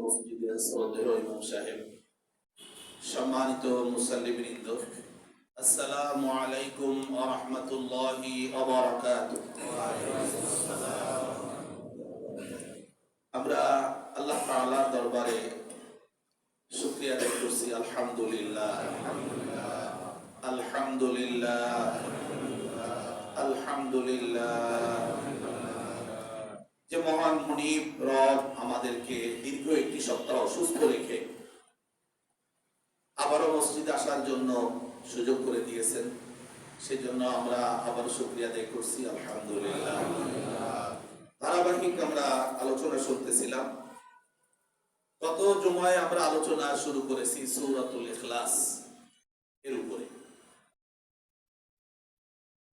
মসজিদের শ্রদ্ধেয় ইমাম সাহেব, সম্মানিত মুসাল্লিবৃন্দ, আসসালামু আলাইকুম ওয়া রাহমাতুল্লাহি ওয়া বারাকাতুহু। আমরা আল্লাহ তাআলার দরবারে শুকরিয়া আদায় করছি। আলহামদুলিল্লাহ, আলহামদুলিল্লাহ, আলহামদুলিল্লাহ। যে মহান মুনিব রব আমাদেরকে দীর্ঘ একটি সপ্তাহ অসুস্থ রেখে আবারও মসজিদে আসার জন্য সুযোগ করে দিয়েছেন, সেজন্য আমরা আবার শুকরিয়া আদায় করছি। আলহামদুলিল্লাহ। ধারাবাহিক আমরা আলোচনা শুনতেছিলাম। গত জুমায় আমরা আলোচনা শুরু করেছি সূরাতুল ইখলাস এর উপরে।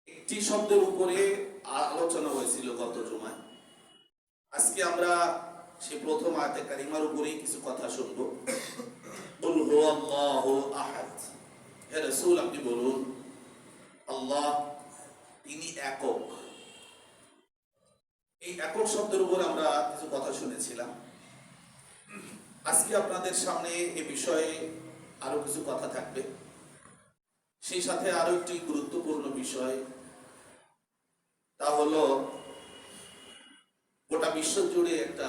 একটি শব্দের উপরে আলোচনা হয়েছিল গত জুমায়। আজকে আমরা সেই প্রথম আয়াতে কারিমার উপরেই কিছু কথা শুনবো। কুল হুয়াল্লাহু আহাদ। হে রাসূল, আপনি বলুন আল্লাহ তিনি একক। এই একক শব্দের উপর আমরা কিছু কথা শুনেছিলাম। আজকে আপনাদের সামনে এ বিষয়ে আরো কিছু কথা থাকবে। সেই সাথে আরো একটি গুরুত্বপূর্ণ বিষয়, তা হলো গোটা বিশ্ব জুড়ে একটা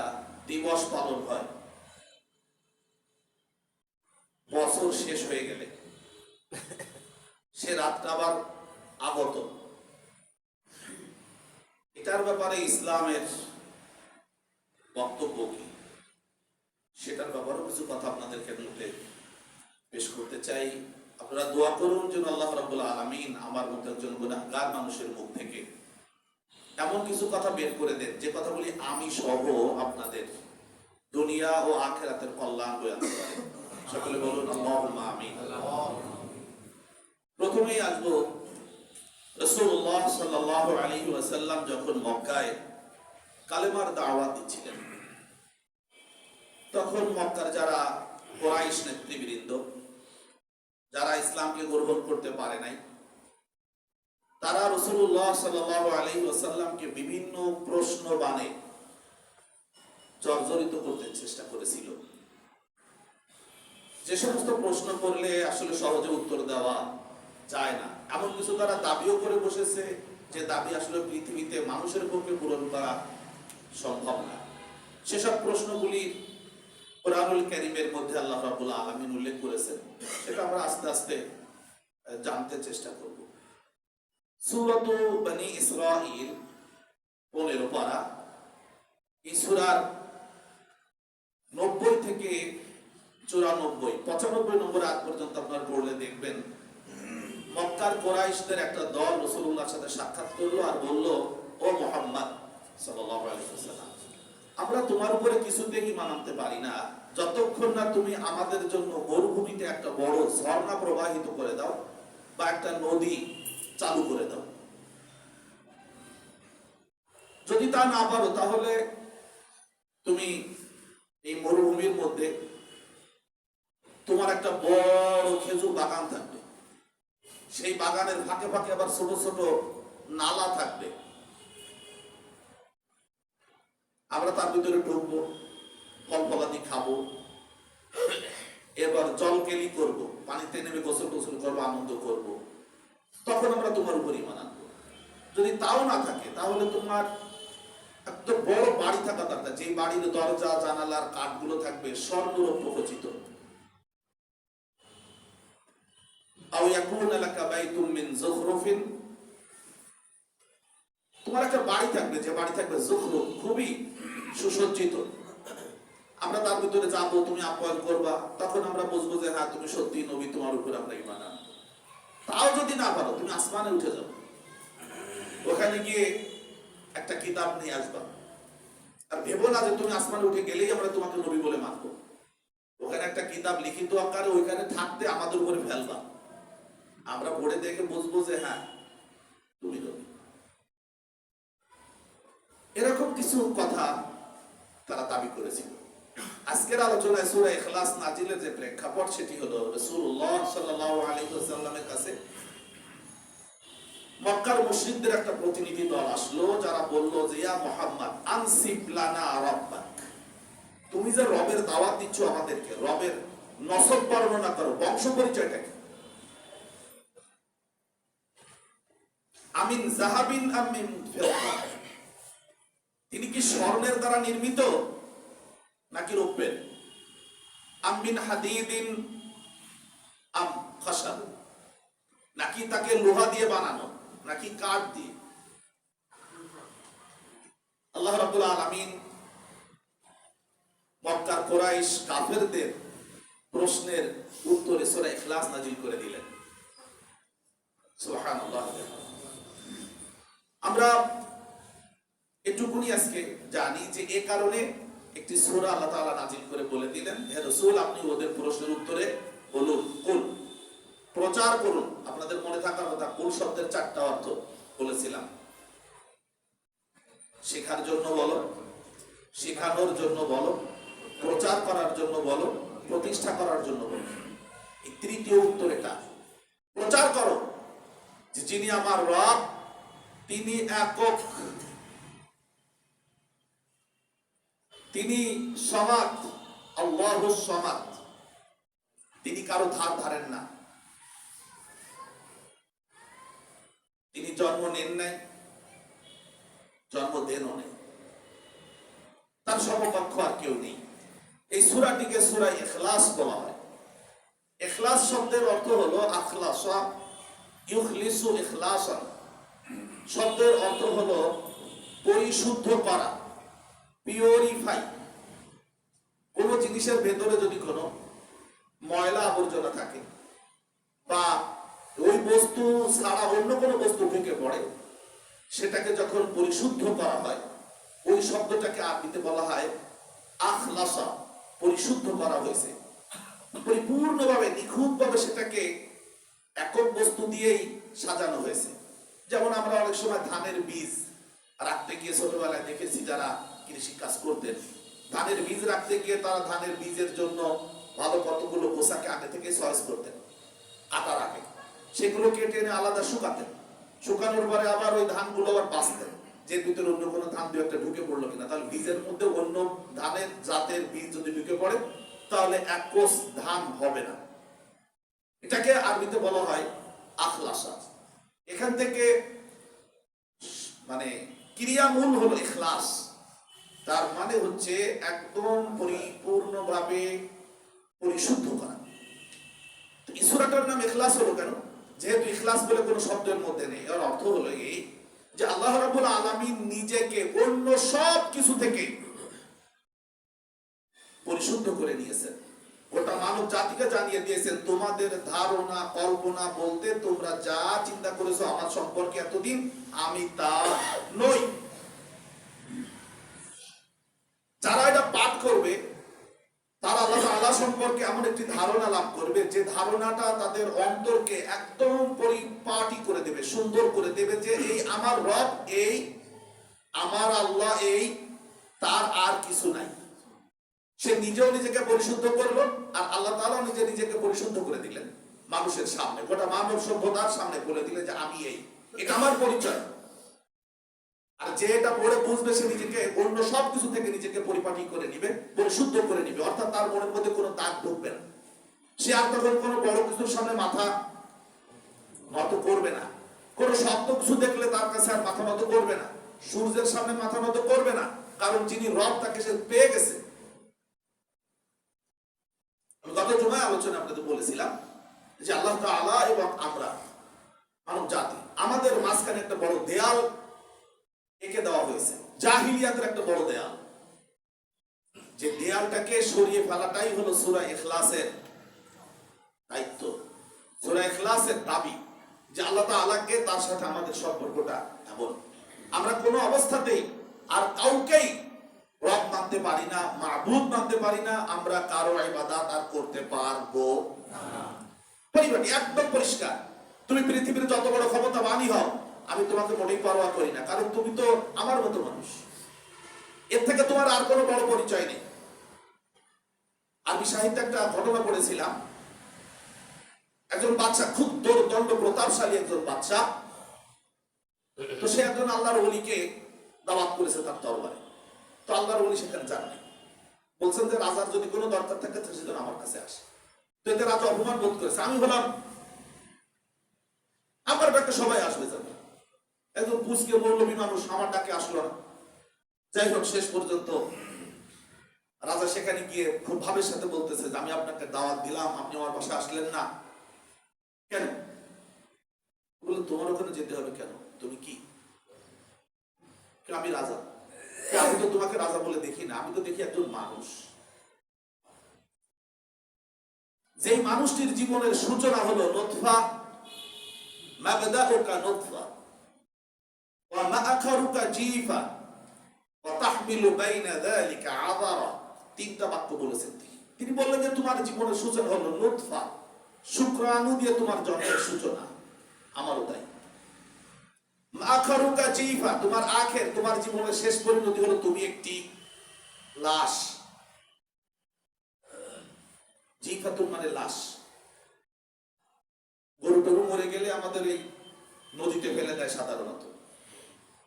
দিবস পালন হয় বছর শেষ হয়ে গেলে, সে রাতটা আবার আগত। এটার ব্যাপারে ইসলামের বক্তব্য কি, সেটার ব্যাপারেও কিছু কথা আপনাদের খেদমতে পেশ করতে চাই। আপনারা দোয়া করুন যেন আল্লাহ রাব্বুল আলামিন আমার মতো একজন গুনাহগার মানুষের মুখ থেকে এমন কিছু কথা বের করে দেন, যে কথাগুলি আমি সহ আপনাদের দুনিয়া ও আখিরাতের কল্যাণ বয়ে আনতে পারে। সকলে বলুন আল্লাহুম্মা আমিন। প্রথমেই আসবো, রাসূলুল্লাহ সাল্লাল্লাহু আলাইহি ওয়াসাল্লাম যখন মক্কায় কালেমার দাওয়াত দিচ্ছিলেন, তখন মক্কার যারা কুরাইশ নেতৃবৃন্দ, যারা ইসলামকে গ্রহণ করতে পারে নাই, তারা রাসূলুল্লাহ সাল্লাল্লাহু আলাইহি ওয়াসাল্লামকে বিভিন্ন প্রশ্ন বানে জর্জরিত করতে চেষ্টা করেছিল। যে সমস্ত প্রশ্ন করলে আসলে সহজে উত্তর দেওয়া যায় না, এমন কিছু তারা দাবিও করে বসেছে, যে দাবি আসলে পৃথিবীতে মানুষের পক্ষে পূরণ করা সম্ভব না। সেসব প্রশ্নগুলি কোরআনুল কারীমের মধ্যে আল্লাহ রাব্বুল আলামিন উল্লেখ করেছেন, সেটা আমরা আস্তে আস্তে জানতে চেষ্টা করব। সূরাতু বনী ইসরাঈল 15 পারা। এই সূরার 90 থেকে 94, 95 নম্বর আয়াত পর্যন্ত আপনারা পড়লে দেখবেন, মক্কার কুরাইশদের একটা দল রাসূলুল্লাহর সাথে সাক্ষাৎ করলো আর বলল, ও মুহাম্মদ সাল্লাল্লাহু আলাইহি ওয়াসাল্লাম, আমরা তোমার উপরে কিছুতেই ঈমান আনতে পারি না যতক্ষণ না তুমি আমাদের জন্য মরুভূমিতে একটা বড় ঝর্ণা প্রবাহিত করে দাও বা একটা নদী চালু করে দাও। যদি তা না পারো, তাহলে তুমি এই মরুভূমির মধ্যে তোমার একটা বড় খেজুর বাগান থাকবে, সেই বাগানের ফাঁকে ফাঁকে আবার ছোট ছোট নালা থাকবে, আমরা তার ভিতরে ঢুকবো, ফল ফলাদি খাবো, এবার জলকেলি করব, পানিতে নেমে গোসল টোসল করবো, আনন্দ করব, তখন আমরা তোমার উপর ঈমান আনবো। যদি তাও না থাকে, তাহলে তোমার একটা বড় বাড়ি থাকা দরকার, যে বাড়ির দরজা জানালার কাঠগুলো থাকবে স্বর্ণরৌপ্য খচিত। আও ইয়াকুনা লাকা বাইতুম মিন যুখরুফিন, তোমার একটা বাড়ি থাকবে, যে বাড়ি থাকবে যুখরুফ, খুবই সুসজ্জিত। আমরা তার ভিতরে যাবো, তুমি আপ্যায়ন করবা, তখন আমরা বুঝবো যে হ্যাঁ তুমি সত্যি নবী, তোমার উপর আমরা ঈমান আনবো। তাও যদি না পারো, তুমি আসমানে উঠে যাও, ওখানে গিয়ে একটা কিতাব নিয়ে আসবা, আর ভেবো না যে তুমি আসমানে উঠে গেলেই আমরা তোমাকে নবী বলে মানবো। ওখানে একটা কিতাব লিখিত আকারে ওইখানে থাকতে আমাদের উপরে ফেলবা, আমরা পড়ে দেখে বুঝবো যে হ্যাঁ তুমি নবী। এরকম কিছু কথা তারা দাবি করেছিল। আজকের আলোচনায় সূরা ইখলাস নাজিলের যে প্রেক্ষাপট, সেটি হলো রাসূলুল্লাহ সাল্লাল্লাহু আলাইহি ওয়াসাল্লামের কাছে মক্কার মুশরিকদের একটা প্রতিনিধি দল আসলো, যারা বলল যে ইয়া মুহাম্মদ আনসিব লানা রাব্বাক, তুমি যে রবের দাওয়াত দিচ্ছ আমাদেরকে, রবের নসব বর্ণনা করো, বংশ পরিচয়টা কি? আমিন জাহাবিন আমিন ফিদ্দা, তিনি কি স্বর্ণের দ্বারা নির্মিত নাকি রৌপ্যের? আমিন হাদিদিন আম খাশাব, নাকি তাকে লোহা দিয়ে বানানো নাকি কাঠ দিয়ে? আল্লাহ রাব্বুল আলামিন মক্কার কুরাইশ কাফেরদের প্রশ্নের উত্তরে সূরা ইখলাস নাযিল করে দিলেন। সুবহানাল্লাহ। আমরা এটুকুনি আজকে জানি যে এ কারণে একটি সূরা আল্লাহ তাআলা নাযিল করে বলে দিলেন, হে রাসূল আপনি ওদের প্রশ্নের উত্তরে বলুন, কুল, প্রচার করুন। আপনাদের মনে থাকার কথা, কুল শব্দের 4টা অর্থ বলেছিলাম। শেখার জন্য বলো, শেখানোর জন্য বলো, প্রচার করার জন্য বলো, প্রতিষ্ঠা করার জন্য বলো। এই তৃতীয় উত্তর এটা। প্রচার করো যে যিনি আমার রব তিনি একক, তিনি সমাদ, আল্লাহুস সমাদ, তিনি কারো ধার ধারেন না, তিনি জন্ম নেন নাই, জন্ম দেনও নেই, তার সমকক্ষ আর কেউ নেই। এই সূরাটিকে সূরা ইখলাস বলা হয়। ইখলাস শব্দের অর্থ হলো আখলাসা ইউখলিসু ইখলাসান, শব্দের অর্থ হলো পরিশুদ্ধ করা, পিউরিফাই। কোন জিনিসের ভেতরে যদি কোনো ময়লা আবর্জনা থাকে বা ওই বস্তু ছাড়া অন্য কোনো বস্তু ঢুকে পড়ে, সেটাকে যখন পরিশুদ্ধ করা হয়, ওই শব্দটাকে আরবিতে বলা হয় আখলাসা, পরিশুদ্ধ করা হয়েছে পরিপূর্ণভাবে, নিখুঁতভাবে সেটাকে একক বস্তু দিয়েই সাজানো হয়েছে। যেমন আমরা অনেক সময় ধানের বীজ রাখতে গিয়ে ছোটবেলায় দেখেছি যারা কৃষি কাজ করতেন, ধানের বীজ রাখতে গিয়ে তারা ধানের বীজের জন্য ভালো কতগুলো পোশাকে আগে থেকে চয়েস করতেন, কাটার আগে সেগুলো কেটে এনে আলাদা শুকাতেন, শুকানোর পরে আবার ওই ধানগুলো আবার বাঁচতেন যে ভিতরে অন্য কোনো ধান দু একটা ঢুকে পড়লো কিনা। তাহলে বীজের মধ্যে অন্য ধানের জাতের বীজ যদি ঢুকে পড়ে তাহলে এক কোষ ধান হবে না। এটাকে আরবিতে বলা হয় আখলাসা। এখান থেকে মানে ক্রিয়ামূল হলো ইখলাস, তার মানে হচ্ছে একদম পরিপূর্ণভাবে পরিশুদ্ধ করা। এই সূরাটার নাম ইখলাস হলো কেন? যেহেতু ইখলাস বলে কোনো শব্দের মধ্যে নেই, এর অর্থ হলো এই যে আল্লাহ রাব্বুল আলামিন নিজেকে অন্য সব কিছু থেকে পরিশুদ্ধ করে নিয়েছেন, গোটা মানব জাতিকে জানিয়ে দিয়েছেন তোমাদের ধারণা কল্পনা বলতে তোমরা যা চিন্তা করেছো আমার সম্পর্কে এতদিন, আমি তা নই। যারা এটা পাঠ করবে তারা আল্লাহ তাআলা সম্পর্কে এমন একটি ধারণা লাভ করবে যে ধারণাটা তাদের অন্তরকে একদম পরিপাটি করে দেবে, সুন্দর করে দেবে যে এই আমার রব, এই আমার আল্লাহ, এই তার আর কিছু নাই। সে নিজেও নিজেকে পরিশুদ্ধ করলো আর আল্লাহ তাআলা নিজেকে পরিশুদ্ধ করে দিলেন মানুষের সামনে, গোটা মানব সভ্যতার সামনে বলে দিলেন যে আমি এই, এটা আমার পরিচয়। আর যে এটা পড়ে বুঝবে সে নিজেকে অন্য সব কিছু থেকে নিজেকে পরিপাটি করে নিবে, পরিশুদ্ধ করে নিবে, অর্থাৎ তার মনের মধ্যে কোনো দাগ ঢুকবে না। সে আর তখন কোনো বড় কিছুর সামনে মাথা নত করবে না, কোনো শব্দ কিছু দেখলে তার কাছে আর মাথা নত করবে না, সূর্যের সামনে মাথা নত করবে না, কারণ যিনি রব তাকে সে পেয়ে গেছে। গত জুমায় আলোচনা আপনাদের বলেছিলাম যে আল্লাহ তাআলা এবং আমরা মানব জাতি, আমাদের মাঝখানে একটা বড় দেয়াল এঁকে দেওয়া হয়েছে, জাহিলিয়াতের একটা বড় দেয়াল। যে দেয়ালটাকে সরিয়ে ফেলাটাই হলো সূরা ইখলাসের দায়িত্ব, সূরা ইখলাসের দাবি যে আল্লাহ তাআলাকে তার সাথে আমাদের সম্পর্কটা এমন, আমরা কোনো অবস্থাতেই আর কাউকেই রব মানতে পারি না, মাবুদ মানতে পারি না, আমরা কারো ইবাদত আর করতে পারবো না। পরিবারটি একদম পরিষ্কার। তুমি পৃথিবীর যত বড় ক্ষমতাবানই হও, আমি তোমাকে মোটেই পরোয়া করি না, কারণ তুমি তো আমার মতো মানুষ, এর থেকে তোমার আর কোনো বড় পরিচয় নেই। আরবি সাহিত্যে একটা ঘটনা পড়েছিলাম, একজন বাদশা, খুব দণ্ড প্রতাপশালী একজন বাদশা, তো সে একজন আল্লাহর ওলিকে দাওয়াত করেছে তার দরবারে। তো আল্লাহর ওলি সেখানে যাননি, বলছেন যে রাজার যদি কোনো দরকার থাকে সেজন্য আমার কাছে আসে। তো এতে রাজা অপমান বোধ করেছে। আমি হলাম, আমার ডাকে সবাই আসবে যাবে, একজন পুচকে মৌলবী মানুষ আমার ডাকে আসলো না। যাই হোক, শেষ পর্যন্ত রাজা সেখানে গিয়ে খুব ভাবের সাথে বলতেছে যে আমি আপনাকে দাওয়াত দিলাম, আপনি আমার বাসায় আসলেন না কেন? বললো তোমার ওখানে যেতে হবে কেন? তুমি কি? আমি রাজা। আমি তো তোমাকে রাজা বলে দেখি না, আমি তো দেখি একজন মানুষ। যেই মানুষটির জীবনের সূচনা হলো নোতফা, মাবদাউকা নোতফা ওয়া মাআখারুকা জিফা ওয়া তাহমিলু বাইনা যালিকা আযারা। তিনটা বাক্য বলেছেন তিনি বললেন যে তোমার জীবনের সূচনা হলো নোতফা, শুক্রাণু দিয়ে তোমার জন্মের সূচনা, আমারও তাই। মাআখারুকা জিফা, তোমার আখের, তোমার জীবনের শেষ পরিণতি হলো তুমি একটি লাশ। জিফাতুন মানে লাশ। গরু টরু মরে গেলে আমাদের এই নদীতে ফেলে দেয় সাধারণত,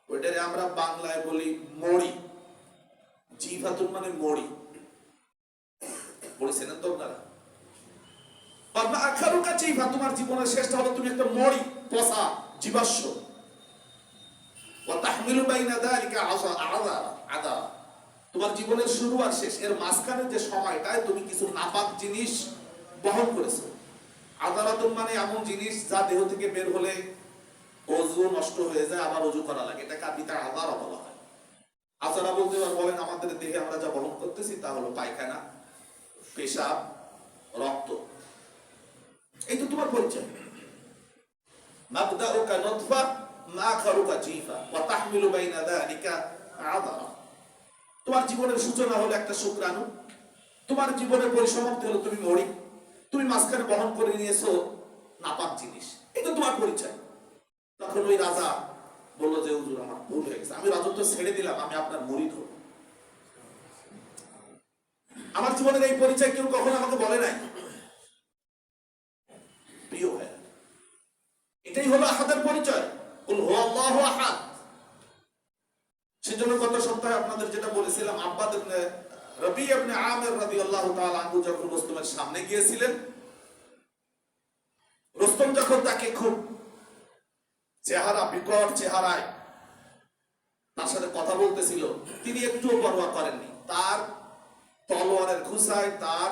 ওইটারে আমরা বাংলায় বলি মরি। জিফাতুন মানে মরি, পড়েছেন তো আপনারা? মাআখারুকা জিফা, তোমার জীবনের শেষটা হলো তুমি একটা মরি, পচা জীবাশ্ম। ওয়া তাহমিলু বাইনা যালিকা আযারা, তোমার জীবনের শুরু আর শেষ এর মাঝখানে যে সময়টায় তুমি কিছু নাপাক জিনিস বহন করেছো। আযারাতুন মানে এমন জিনিস যা দেহ থেকে বের হলে ওযু নষ্ট হয়ে যায়, আবার ওযু করা লাগে, এটাকে আরবিতে আযারা বলা হয়। আযারা বলতে বলেন আমাদের দেহে আমরা যা বহন করতেছি তা হলো পায়খানা, পেশাব, রক্ত। এই তো তোমার পরিচয়। মাবদাউকা নুতফা মাআখারুকা জিফা ওয়া তাহমিলু বাইনা যালিকা আযারা। তোমার জীবনের সূচনা হলো একটা শুক্রাণু, তোমার জীবনের পরিসমাপ্তি হলো তুমি মরি, তুমি মাঝখানে বহন করে নিয়েছো নাপাক জিনিস। এটা তোমার পরিচয়। তখন ওই রাজা বললো যে হুজুর আমার ভুল হয়ে গেছে, আমি রাজত্ব ছেড়ে দিলাম, আমি আপনার মুরিদ হব। আমার জীবনের এই পরিচয় কেউ কখনো আমাকে বলে নাই। প্রিয় ভাই, এটাই হলো আহাদের পরিচয়। কুল হুয়াল্লাহু আহাদ। সেজন্য গত সপ্তাহে আপনাদের যেটা বলেছিলাম, আব্বাদ ইবনে রবি ইবনে আমির রাদিয়াল্লাহু তাআলা আনহু যখন রুস্তমের সামনে গিয়েছিলেন, রুস্তম যখন তাকে খুব চেহারা বিকট চেহারায় তার সাথে কথা বলতেছিল, তিনি একটুও পরোয়া করেননি। তার তলোয়ারের খুসায় তার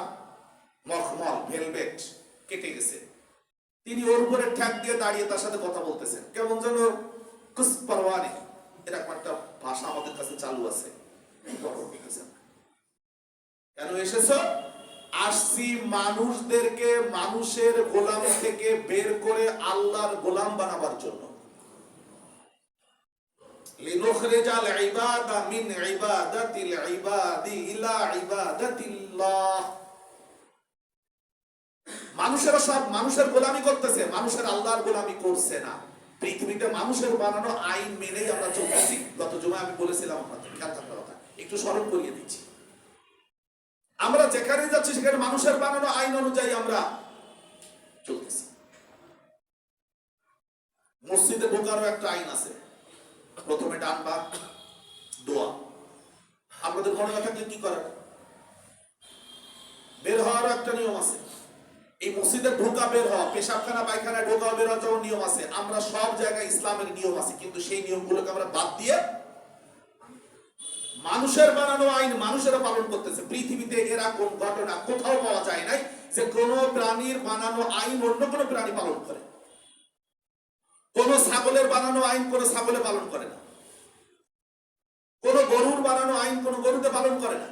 মখমল ভেলভেট কেটে গেছে, তিনি ওর উপরে ঠ্যাক দিয়ে দাঁড়িয়ে তার সাথে কথা বলতেছেন, কেমন যেন কুছ পরোয়া নেই, এরকম একটা ভাষা আমাদের কাছে চালু আছে। কেন এসেছো? আসছি মানুষদেরকে মানুষের গোলাম থেকে বের করে আল্লাহর গোলাম বানাবার জন্য। লিনুখরিজাল ইবাদা মিন ইবাদাতিল ইবাদি ইলা ইবাদাতিল্লাহ। মানুষেরা সব মানুষের গোলামি করতেছে, মানুষের আল্লাহর গোলামি করছে না। পৃথিবীতে মানুষের বানানো আইন মেনেই আমরা চলতেছি। গত জুমায় আমি বলেছিলাম আপনাদের, খেয়াল থাকার কথা, একটু স্মরণ করিয়ে দিচ্ছি। আমরা যেখানে যাচ্ছি সেখানে মানুষের বানানো আইন অনুযায়ী আমরা চলতেছি। মসজিদে ঢোকারও একটা আইন আছে, প্রথমে ডান বা দোয়া। আপনাদের মনে থাকলে কি করেন? বের হওয়ারও একটা নিয়ম আছে। এই মসজিদে ঢোকা বের হওয়া, পেশাবখানা পায়খানায় ঢোকা বের হওয়ার যেমন নিয়ম আছে, আমরা সব জায়গায় ইসলামের নিয়ম আছে, কিন্তু সেই নিয়মগুলোকে আমরা বাদ দিয়ে মানুষের বানানো আইন মানুষেরা পালন করতেছে। পৃথিবীতে এরকম ঘটনা কোথাও পাওয়া যায় নাই যে কোন প্রাণীর বানানো আইন অন্য কোন প্রাণী পালন করে। কোন ছাগলের বানানো আইন কোন ছাগলে পালন করে না, কোন গরুর বানানো আইন কোন গরুতে পালন করে না।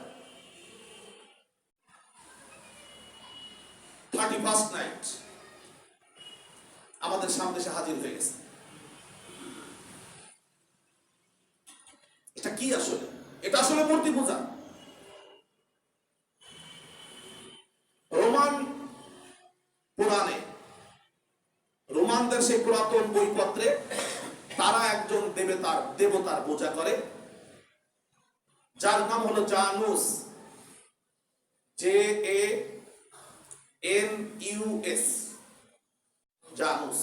31st নাইট আমাদের সামনে এসে হাজির হয়ে গেছে। এটা কি আসলে? এটা আসলে মূর্তি পূজা। রোমান পুরাণে, রোমানদের সেই পুরাতন বইপত্রে তারা একজন দেবতার পূজা করে, যার নাম হলো জানুস, JANUS, জানুস।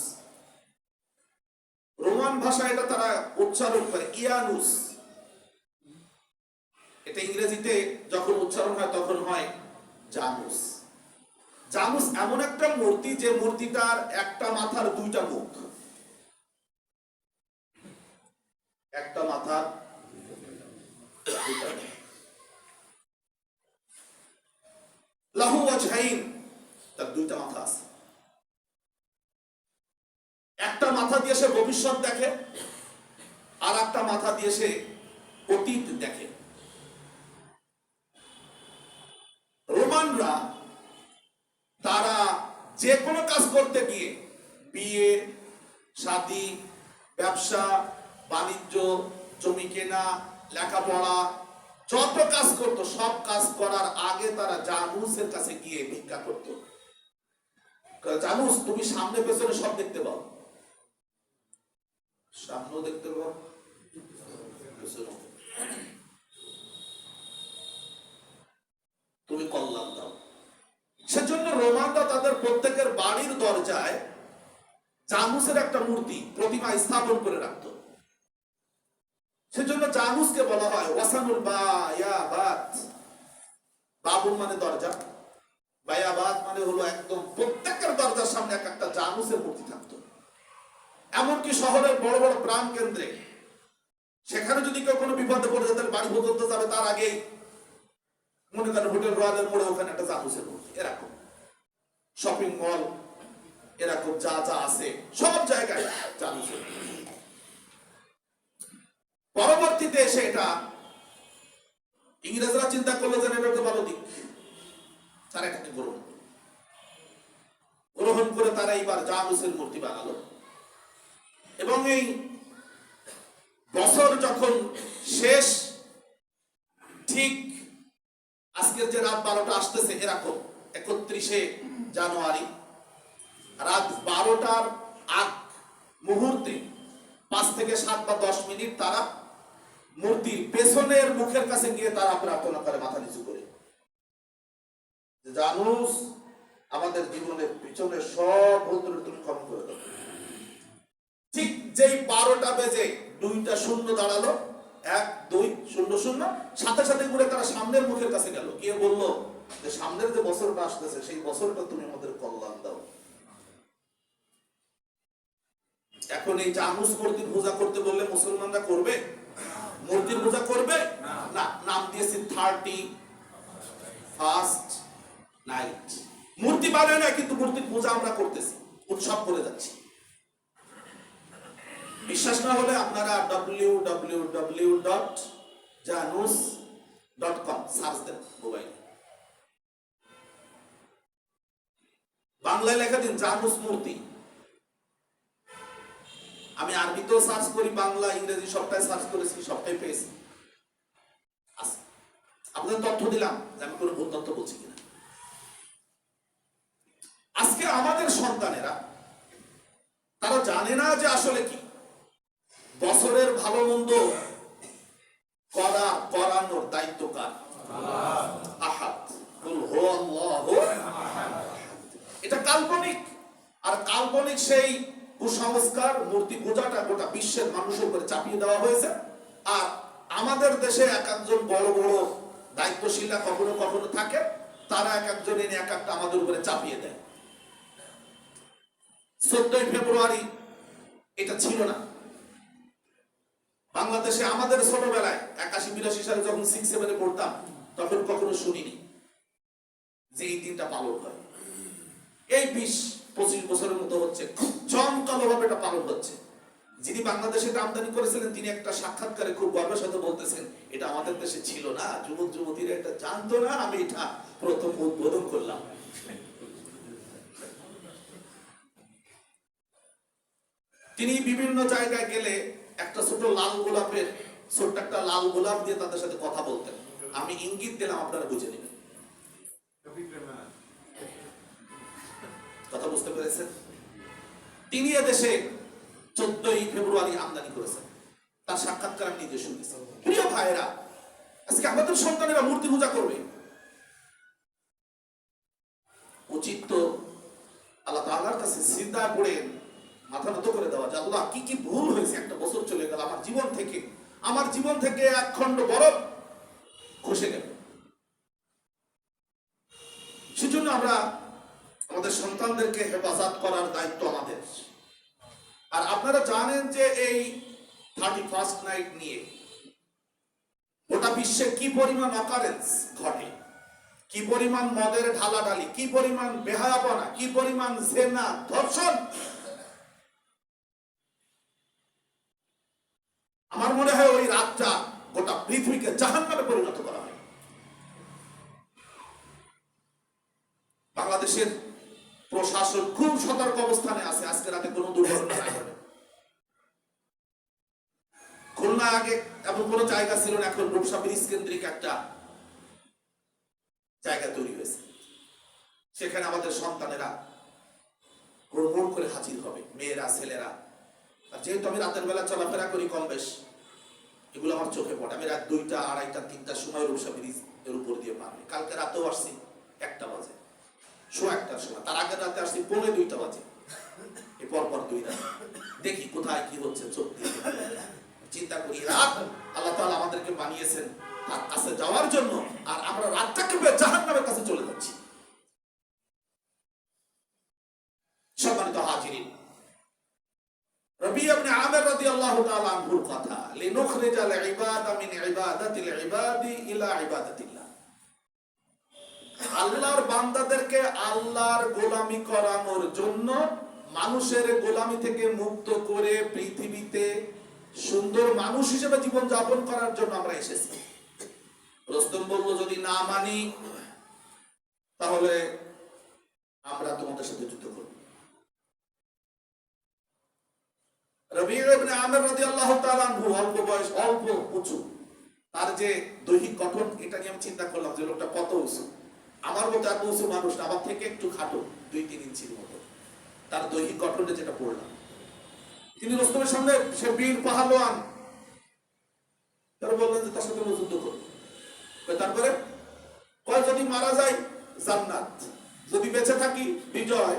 রোমান ভাষায় এটা তারা উচ্চারণ করে ইয়ানুস। এটা ইংরেজিতে যখন উচ্চারণ হয় তখন জানুস। জানুস এমন একটা মূর্তি যে মূর্তিটার একটা মাথার দুইটা মুখ, একটা মাথার দুইটা মুখ। লাহু ওয়াজহাইন, তার দুইটা মাথা আছে। একটা মাথা দিয়ে সে ভবিষ্যৎ দেখে, আর একটা মাথা দিয়ে সে অতীত দেখে। রোমানরা তারা যে কোনো কাজ করতে গিয়ে, বিয়ে, শাদী, ব্যবসা বাণিজ্য, জমি কেনা, লেখাপড়া, যত কাজ করতো সব কাজ করার আগে তারা জানুসের কাছে গিয়ে ভিক্ষা করতো। জানুস, তুমি সামনে পেছনে সব দেখতে পাও, সামনেও দেখতে পাও, তুমি কল্যাণ দাও। সেজন্য রোমানরা তাদের প্রত্যেকের বাড়ির দরজায় জানুসের একটা মূর্তি, প্রতিমা স্থাপন করে রাখত। সেজন্য জানুসকে বলা হয় ওয়াসানুল বায়াবাত। বাবুল মানে দরজা, বায়াবাত মানে হলো একদম প্রত্যেকের দরজার সামনে এক একটা জানুসের মূর্তি থাকতো। এমনকি শহরের বড় বড় প্রাণ কেন্দ্রে, সেখানে যদি কেউ কোনো বিপদে পড়ে যায়, বাড়ি পর্যন্ত যাবে তার আগেই মনে করেন হোটেল রয়্যালের মোড়ে ওখানে একটা জানুসের মূর্তি, এরকম শপিং মল, এরকম যা যা আছে সব জায়গায় জানুসের। পরবর্তীতে এসে এটা ইংরেজরা চিন্তা করলো যে এটা ভালো দিক, তারা এটাকে গ্রহণ করে তারা এইবার জানুসের মূর্তি বানালো। এবং এই বছর যখন শেষ, ঠিক আজকের যে রাত 12টা আসতেছে, এরকম 31শে জানুয়ারি রাত 12টার আগ মুহূর্তে 5 থেকে 7 বা 10 মিনিট তারা মূর্তির পেছনের মুখের কাছে গিয়ে তারা প্রার্থনা করে মাথা নিচু করে, জানুস আমাদের জীবনের পিছনে সব ভুল তুমি ক্ষমা করে দাও। ঠিক যেই 12টা বেজে 2টা শূন্য দাঁড়ালো, 1 2 0 0, সাথে সাথে করে তারা সামনের মুখের কাছে গেল, গিয়ে বলল যে সামনের যে বছরটা আসতেছে সেই বছরটা তুমি আমাদের কল্যাণ দাও। এখন এই জানুস মূর্তির পূজা করতে বললে মুসলমানরা করবে? মূর্তির পূজা করবে না। নাম দিয়েছি 31st নাইট। মূর্তি বানায় না, কিন্তু মূর্তির পূজা আমরা করতেছি, উৎসব করে যাচ্ছি। বিশ্বাস না হলে আপনারা www.janus.com সার্চ দেন মোবাইলে, বাংলায় লেখা দিন জানুস মূর্তি। আমি আরবিতেও সার্চ করি, বাংলা ইংরেজি সবটাই সার্চ করেছি, সবটাই পেয়েছি। আপনাদের তথ্য দিলাম যে আমি কোনো ভুল তথ্য বলছি কিনা। আজকে আমাদের সন্তানেরা তারা জানে না যে আসলে কি বছরের ভালো মন্দ করানোর দায়িত্ব কার? আহাদ। এটা কাল্পনিক, আর কাল্পনিক সেই কুসংস্কার মূর্তি পূজাটা গোটা বিশ্বের মানুষের উপরে চাপিয়ে দেওয়া হয়েছে। আর আমাদের দেশে এক একজন বড় বড় দায়িত্বশীলরা কখনো কখনো থাকে, তারা এক একজন এনে এক একটা আমাদের উপরে চাপিয়ে দেয়। 14ই ফেব্রুয়ারি এটা ছিল না বাংলাদেশে। আমাদের ছোটবেলায় 81-82 সালে যখন 6-7-এ পড়তাম, তখন কখনো শুনিনি যে এই দিনটা পালন হয়। এই 20-25 বছরের মতো হচ্ছে চমকালো ভাবে এটা পালন হচ্ছে। যিনি বাংলাদেশে আমদানি করেছিলেন তিনি একটা সাক্ষাৎকারে খুব গর্বের সাথে বলতেছেন, এটা আমাদের দেশে ছিল না, যুবক যুবতীরা এটা জানতো না, আমি এটা প্রথম উদ্বোধন করলাম। তিনি বিভিন্ন জায়গায় গেলে একটা ছোট লাল গোলাপের, ছোট্ট একটা লাল গোলাপ দিয়ে তাদের সাথে কথা বলতেন। আমি ইঙ্গিত দিলাম, আপনারা বুঝে নেবেন। কথা বুঝতে পেরেছেন? তিনি এদেশে 14ই ফেব্রুয়ারি আমদানি করেছেন। তার সাক্ষাৎকার আমি নিজে শুনেছি। প্রিয় ভাইরা, আজকে আমাদের সন্তানেরা মূর্তি পূজা করবে, উচিত তো আল্লাহ তাআলার কাছে সিজদা করে মাথা নত করে দেওয়া, যে আল্লাহ কি কি ভুল হয়েছে, একটা বছর চলে গেল, আমার জীবন থেকে 1 খণ্ড বরফ খসে গেল। সেজন্য আমরা আমাদের সন্তানদেরকে হেফাজত করার দায়িত্ব আমাদের। আর আপনারা জানেন যে এই 31st নাইট নিয়ে গোটা বিশ্বে কি পরিমাণ অকারেন্স ঘটে, কি পরিমাণ মদের ঢালাঢালি, কি পরিমাণ বেহায়াপনা, কি পরিমাণ জেনা, ধর্ষণ। আমার মনে হয় ওই রাতটা গোটা পৃথিবীকে জাহান্নামে পরিণত করা হয়। বাংলাদেশের প্রশাসন খুব সতর্ক অবস্থানে আছে, আজকে রাতে কোনো দুর্ঘটনা না ঘটে। খুলনা আগে এমন কোন জায়গা ছিল না, এখন রূপসা ব্রিজ কেন্দ্রিক একটা জায়গা তৈরি হয়েছে। সেখানে আমাদের সন্তানেরা হুড়মুড় করে হাজির হবে, মেয়েরা ছেলেরা। আর যেহেতু আমি রাতের বেলা চলাফেরা করি কম বেশ, এগুলো আমার চোখে পড়ে। আমি রাত 2টা, 2:30, 3টার সময় রূপসা ব্রিজ এর উপর দিয়ে পারি। কালকে রাতেও আসছি 1টা বাজে, 1:15টার সময়। তার আগের রাতে আসছি 1:45 বাজে। এই পরপর 2 রাত দেখি কোথায় কি হচ্ছে, চোখ দিয়ে চিন্তা করি। রাত আল্লাহ তাআলা আমাদেরকে বানিয়েছেন তার কাছে যাওয়ার জন্য, আর আমরা রাতটাকে জাহান্নামের কাছে চলে যাচ্ছি। সম্মানিত হাজিরিন, রবি ইবনে আমির রাদিয়াল্লাহু তাআলা আনহুর কথা, লিনুখরিজাল ইবাদা মিন ইবাদাতিল ইবাদি ইলা ইবাদাতিল্লাহ। আল্লাহর বান্দাদেরকে আল্লাহর গোলামি করানোর জন্য, মানুষের গোলামি থেকে মুক্ত করে পৃথিবীতে সুন্দর মানুষ হিসেবে জীবন যাপন করার জন্য আমরা এসেছি। রুস্তম বলল, যদি না মানি তাহলে আমরা তোমাদের সাথে যুদ্ধ করব। রবি ইবনে আমির রাদিয়াল্লাহু তাআলা আনহু অল্প বয়স, অল্প উঁচু, তার যে দৈহিক গঠন, এটা নিয়ে আমি চিন্তা করলাম যে লোকটা কত উঁচু। আমার মতো এত উঁচু মানুষ না, আমার থেকে একটু খাটো, 2-3 ইঞ্চির মতো তার দৈহিক গঠনে যেটা পড়লাম। তিনি রুস্তমের সামনে, সে বীর পাহালোয়ান, তারা বললেন যে তার সাথে যুদ্ধ করব। তারপরে কয়, যদি মারা যায় জান্নাত, যদি বেঁচে থাকি বিজয়।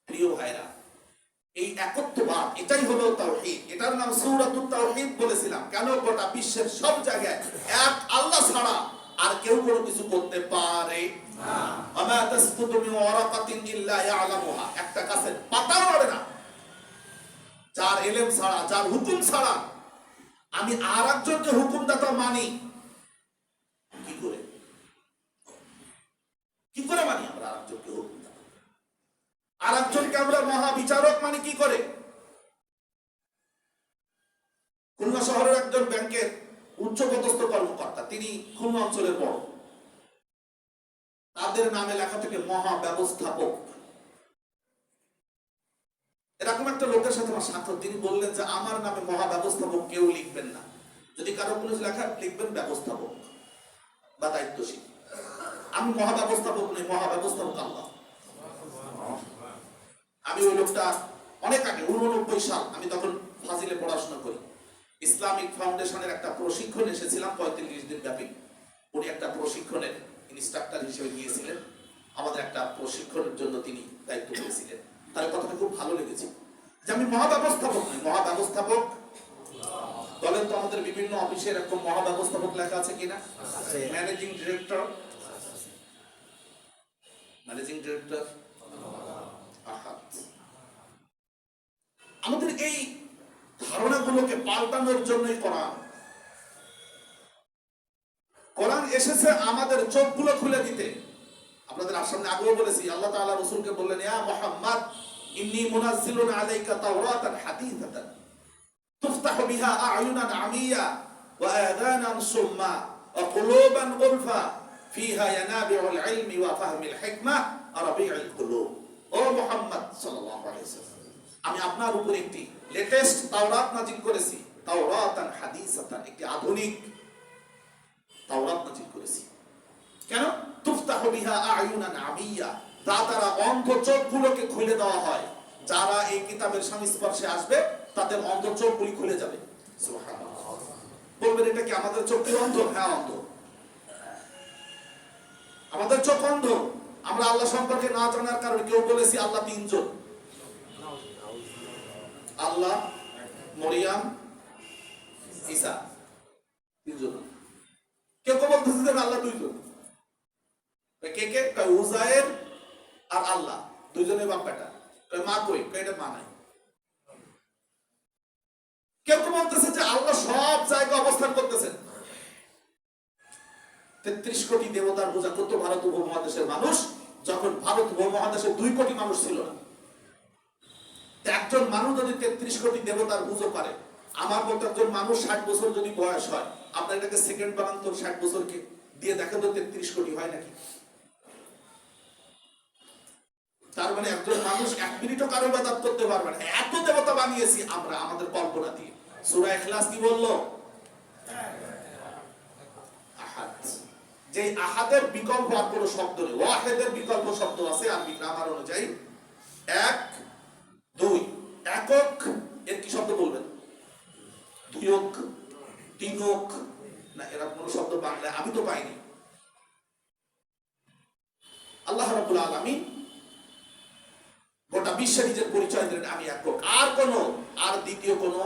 প্রিয় ভাইরা, এই একত্ববাদ, এটাই হলো তাওহীদ। এটার নাম সূরাতুত তাওহীদ বলেছিলাম। কেন? গোটা বিশ্বের সব জায়গায় এক আল্লাহ ছাড়া আর কেউ কোনো কিছু করতে পারে না। আমা তাসকুতু মিন ওয়ারাকাতিন ইল্লা ইয়ালামুহা, একটা গাছের পাতাও নড়ে না যার ইলম ছাড়া, যার হুকুম ছাড়া। আমি আরেকজনকে হুকুমদাতা মানি কি করে? কি করে মানি আমরা আরেকজনকে হুকুমদাতা? আরেকজনকে আমরা মহাবিচারক মানি কি করে? খুলনা শহরের একজন ব্যাংকের উচ্চপদস্থ কর্মকর্তা, তিনি খুলনা অঞ্চলের বড়, তাদের নামে লেখা থেকে মহাব্যবস্থাপক। এরকম একটা লোকের সাথে আমার সাক্ষাৎ। তিনি বললেন যে আমার নামে মহাব্যবস্থাপক কেউ লিখবেন না, যদি কারো কোনো লেখা লিখবেন ব্যবস্থাপক বা দায়িত্বশীল। আমি মহাব্যবস্থাপক নই, মহাব্যবস্থাপক আল্লাহ। আমি ওই লোকটা অনেক আগে 89 সাল, আমি তখন ফাজিলে পড়াশোনা করি, ইসলামিক ফাউন্ডেশনের একটা প্রশিক্ষণ এসেছিলাম 35 দিন ব্যাপী। উনি একটা প্রশিক্ষণের ইনস্ট্রাক্টর হিসেবে গিয়েছিলেন, আমাদের একটা প্রশিক্ষণের জন্য তিনি দায়িত্ব পেয়েছিলেন। তার কথাটা খুব ভালো লেগেছে যে আমি মহাব্যবস্থাপক নই, মহাব্যবস্থাপক। বলেন তো আমাদের বিভিন্ন অফিসে এরকম মহাব্যবস্থাপক লেখা আছে কিনা? Managing director, managing director. আমাদের এই ধারণাগুলোকে পাল্টানোর জন্যই কোরআন এসেছে আমাদের চোখগুলো খুলে দিতে। আপনাদের সামনে আগেও বলেছি, আল্লাহ তাআলা রাসূলকে বললেন, ইয়া মুহাম্মদ ইন্নী মুনাজ্জিলুন আলাইকা তাওরাতান হাদীসাতান তুফতাহু বিহা আ'য়ুনান আমিয়া ওয়া আযানান সুম্মা ওয়া কুলুবান গুলফা ফিহা ইয়ানাবিউল ইলমি ওয়া ফাহমিল হিকমা রাবিউল কুলুব। ও মুহাম্মদ সাল্লাল্লাহু আলাইহি ওয়াসাল্লাম, আমি আপনার উপর একটি লেটেস্ট তাওরাত নাযিল করেছি, তাওরাতান হাদীসাতান, একটি আধুনিক তাওরাত নাযিল করেছি। কেন? তুফতাহু বিহা আ'য়ুনান আমিয়া, তারা অন্ধ চোখগুলোকে খুলে দেওয়া হয়। যারা এই কিতাবের সংস্পর্শে আসবে তাদের অন্ধ চোখগুলি খুলে যাবে। সুবহানাল্লাহ। বলবেন এটা কি আমাদের চোখ কি অন্ধ? হ্যাঁ, অন্ধ। আমাদের চোখ অন্ধ। আমরা আল্লাহ সম্পর্কে না জানার কারণে কেউ বলেছি আল্লাহ 3 জন, আল্লাহ, মরিয়াম, ঈসা। তিনজন। কেউ কেউ বলতেছে যে আল্লাহ দুইজন। কে কে? উজায়ের আর আল্লাহ দুইজনের বাপ বেটা। মা কই? এটা মা নাই। কেউ কেউ বলতেছে যে আল্লাহ সব জায়গায় অবস্থান করতেছেন। 33 কোটি দেবতার পূজা করতো ভারত উপমহাদেশের মানুষ, যখন ভারত উপমহাদেশে 2 কোটি মানুষ ছিল না। একজন মানুষ যদি 33 কোটি দেবতার পুজো করে, আমার মতো একজন মানুষ 60 বছর যদি বয়স হয়, আপনার এটাকে সেকেন্ড বানান তো 60 বছরকে দিয়ে দেখেন তো 33 কোটি হয় নাকি? তার মানে একজন মানুষ 1 মিনিটও কারো ইবাদত করতে পারবে না। এত দেবতা বানিয়েছি আমরা আমাদের কল্পনা দিয়ে। সূরা ইখলাস কি বলল? আহাদ। যে আহাদের বিকল্প আর কোনো শব্দ নেই। ওয়াহিদের বিকল্প শব্দ আছে আরবি গ্রামার অনুযায়ী 1 2। একক এর কি শব্দ বলবেন? দুইক, তিনক, না এরকম কোন শব্দ বাংলায় আমি তো পাইনি। আল্লাহ রাব্বুল আলামিন গোটা বিশ্বে নিজের পরিচয় দিলেন আমি একক। আর দ্বিতীয় কোনো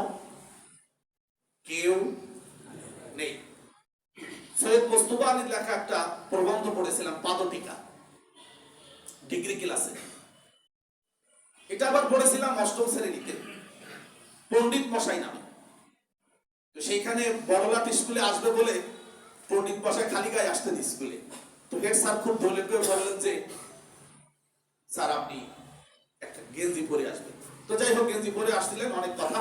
কেউ নেই। সৈয়দ মুস্তাফা আলীর লেখা একটা প্রবন্ধ পড়েছিলাম, পাদটিকা, ডিগ্রি ক্লাসে। এটা আবার পড়েছিলাম 8ম শ্রেণীতে, পণ্ডিত মশাই নামে। তো সেইখানে বড়লাট স্কুলে আসবে বলে পণ্ডিত মশাই খালি গায়ে আসতেন স্কুলে। তো হেড স্যার খুব ধরে করে বললেন যে স্যার আপনি একটা গেঞ্জি পরে আসবেন। তো যাই হোক গেঞ্জি পরে আসছিলেন, অনেক কথা।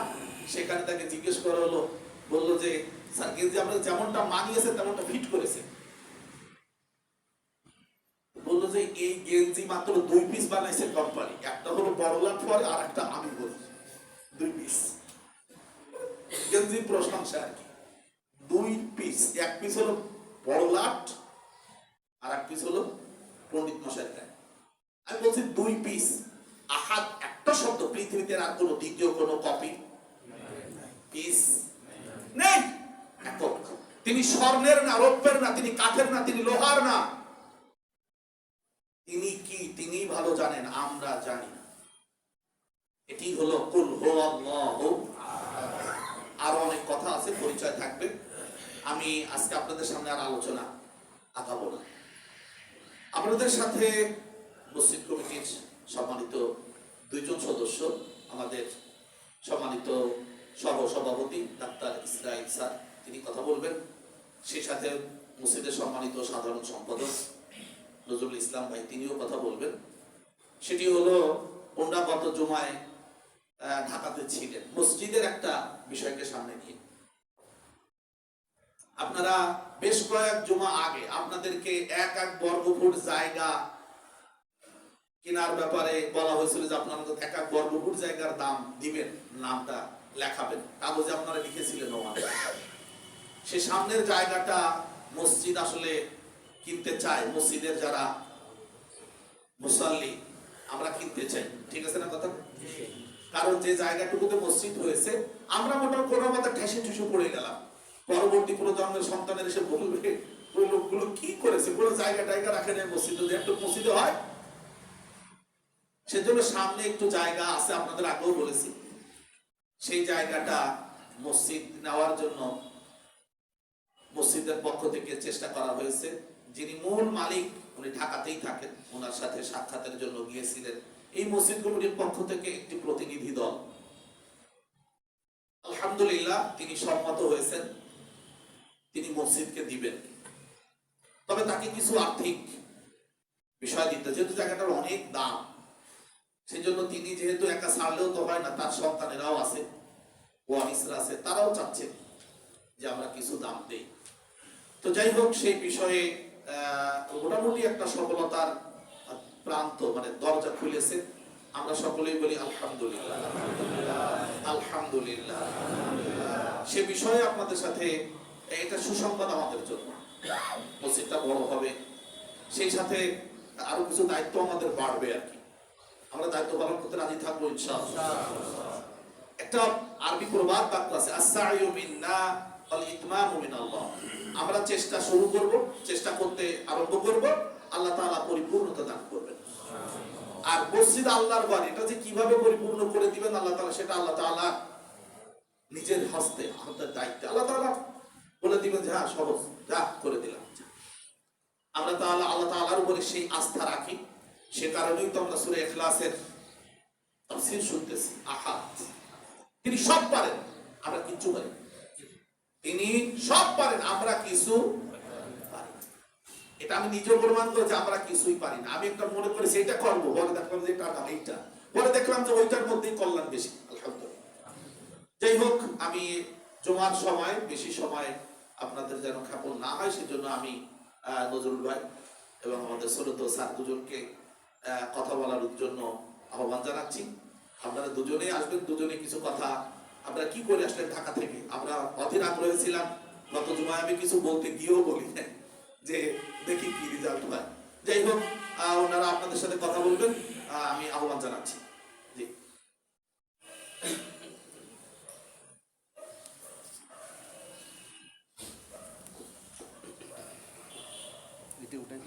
সেখানে তাকে জিজ্ঞেস করা হলো, বললো যে স্যার গেঞ্জি আপনার যেমনটা মানিয়েছে তেমনটা ফিট করেছে। বললো যে এই গেঞ্জি মাত্র 2 পিস বানাইছে কোম্পানি, একটা হলো বড়লাট পরে আর একটা আমি বলি 2 পিস। গেঞ্জির প্রশংসা আর কি, 2 পিস। 1 পিস হলো বড়লাট আর 1 পিস হলো পণ্ডিত মশাইয়ের গায়ে। আমি বলছি 2 পিস। আহাদ একটা শব্দ, পৃথিবীতে আর কোনো দ্বিতীয় কোনো কপি পিস নেই। একক। তিনি স্বর্ণের না, রৌপ্যের না, তিনি কাঠের না, তিনি লোহার না। তিনি কি? তিনি ভালো জানেন, আমরা জানি না। এটি হলো কুল হুয়াল্লাহু। আরো অনেক কথা আছে, পরিচয় থাকবে। আমি আজকে আপনাদের সামনে আর আলোচনা আগাবো না। আপনাদের সাথে মসজিদ কমিটির সম্মানিত 2 জন সদস্য, আমাদের সম্মানিত সহ-সভাপতি ডাক্তার ইসরাইল স্যার, তিনি কথা বলবেন। সেই সাথে মসজিদের সম্মানিত সাধারণ সম্পাদক নজরুল ইসলাম ভাই, তিনিও কথা বলবেন। সেটি হলো ওনারা গত জুমায় ঢাকাতে ছিলেন, মসজিদের একটা বিষয়কে সামনে নিয়ে। আপনারা বেশ কয়েক জুমা আগে আপনাদেরকে 1 বর্গফুট জায়গা কেনার ব্যাপারে বলা হয়েছিল যে আপনারা 1 বর্গফুট জায়গার দাম দিবেন, নামটা লেখাবেন, কাগজে আপনারা লিখেছিলেন। সে সামনের জায়গাটা মসজিদ আসলে কিনতে চায়, মসজিদের যারা মুসাল্লি আমরা কিনতে চাই, ঠিক আছে না কথা? কারণ যে জায়গাটুকুতে মসজিদ হয়েছে আমরা মোটামুটি কোনো মতো ঠেসে ঠুসে পড়ে গেলাম। পরবর্তী প্রজন্মের সন্তানের এসে বলবে ওই লোকগুলো কি করেছে, কোনো জায়গা টাইগা রাখে না মসজিদ, যদি একটু মসজিদে হয়। সেজন্য সামনে একটু জায়গা আছে, আপনাদের আগেও বলেছি। সেই জায়গাটা মসজিদ নেওয়ার জন্য মসজিদের পক্ষ থেকে চেষ্টা করা হয়েছে। যিনি মূল মালিক উনি ঢাকাতেই থাকেন, ওনার সাথে সাক্ষাতের জন্য গিয়েছিলেন এই মসজিদ কমিটির পক্ষ থেকে একটি প্রতিনিধি দল। আলহামদুলিল্লাহ তিনি সম্মত হয়েছেন, তিনি মসজিদকে দিবেন। তবে তাকে কিছু আর্থিক বিষয় দিতে, যেহেতু জায়গাটার অনেক দাম, সেই জন্য তিনি যেহেতু একা ছাড়লেও তো হয় না, তার সন্তানেরাও আছে, ওয়ারিসরা আছে, তারাও চাচ্ছেন যে আমরা কিছু দাম দেই। তো যাই হোক, সেই বিষয়ে মোটামুটি একটা সফলতার প্রান্ত মানে দরজা খুলেছে। আমরা সকলেই বলি আলহামদুলিল্লাহ, আলহামদুলিল্লাহ। সে বিষয়ে আপনাদের সাথে এটা সুসংবাদ আমাদের জন্য, মসজিদটা বড় হবে, সেই সাথে আরো কিছু দায়িত্ব আমাদের বাড়বে আর কি। আমরা দায়িত্ব পালন করতে রাজি থাকবো ইনশাআল্লাহ। একটা আরবি প্রবাদ বাক্য আছে, আস-সা'য়ু মিন্না ওয়াল ইতমামু মিনাল্লাহ। আমরা চেষ্টা শুরু করব, চেষ্টা করতে আরম্ভ করব, আল্লাহ তাআলা পরিপূর্ণতা দান করবেন। আর মসজিদ আল্লাহর ঘর, এটা যে কিভাবে পরিপূর্ণ করে দিবেন আল্লাহ তাআলা, সেটা আল্লাহ তাআলা নিজের হস্তে, আমাদের দায়িত্বে। আল্লাহ তাআলা বলে দিবেন যে হ্যাঁ সহজ, যা করে দিলাম। আমরা তাহলে আল্লাহ তাআলার উপরে সেই আস্থা রাখি, সে কারণেই তো আমরা সূরা ইখলাসের তাফসীর শুনতেছি। আহাদ, তিনি সব পারেন, আমরা কিচ্ছু পারি না। তিনি সব পারেন, আমরা কিছু পারি না। এটা আমি নিজেও প্রমাণ করেছি, আমরা কিছুই পারি না। আমি একটা মনে করি সেটা করবো, পরে দেখলাম যে এটা না, এইটা, পরে দেখলাম যে ওইটার মধ্যেই কল্যাণ বেশি। আলহামদুলিল্লাহ। যাই হোক, আমি জুমার সময় বেশি সময় আপনাদের যেন খাপন না হয়, সেজন্য আমি নজরুল ভাই এবং আমাদের সৈয়দ স্যার দুজনকে কথা বলার জন্য আহ্বান জানাচ্ছি। আপনারা দুজনেই আসবেন, দুজনে কিছু কথা। আপনারা কি করে আসলেন ঢাকা থেকে? আমরা অধীর আগ্রহে ছিলাম। গত জুমায় আমি কিছু বলতে গিয়েও বলি যে দেখি কি রেজাল্ট হয়। যাই হোক, ওনারা আপনাদের সাথে কথা বলবেন, আমি আহ্বান জানাচ্ছি। জি, এটা উঠাই